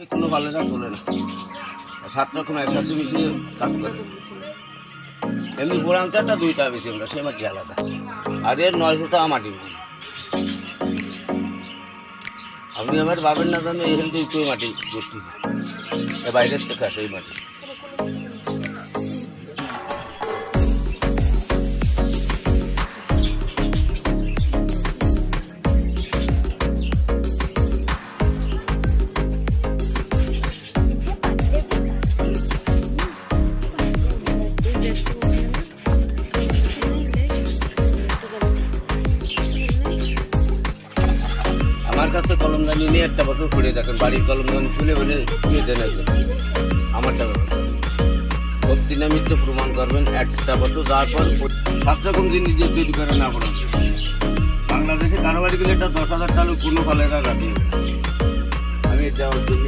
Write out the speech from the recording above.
কোনো বালেরা তোলে না, 7 রকম একসাথে মিশিয়ে কাজ করে। এমনি বোরাংটাটা 2 টাকা বেশি, আমরা সে মাটি আলাদা, আর এর 900 টাকা মাটি নেই। আপনি আমার বাবের না দামে এখান থেকে উঠে মাটি করতে, বাইরের থেকে আসে এই মাটি। আমার কাছে কলমদানি নিয়ে একটা বছর খুলে দেখেন, বাড়ির কলমদানি খুলে বলে দিয়ে দেন একজন আমারটা সত্যি না মিথ্যে প্রমাণ করবেন। একটা বছর যাওয়ার পর 7 রকম জিনিস দিয়ে তৈরি করে না আপনার বাংলাদেশে কারো বাড়ি গেলে এটা 10,000 টাকা কোনো ফলেরা রাখি। আমি এটা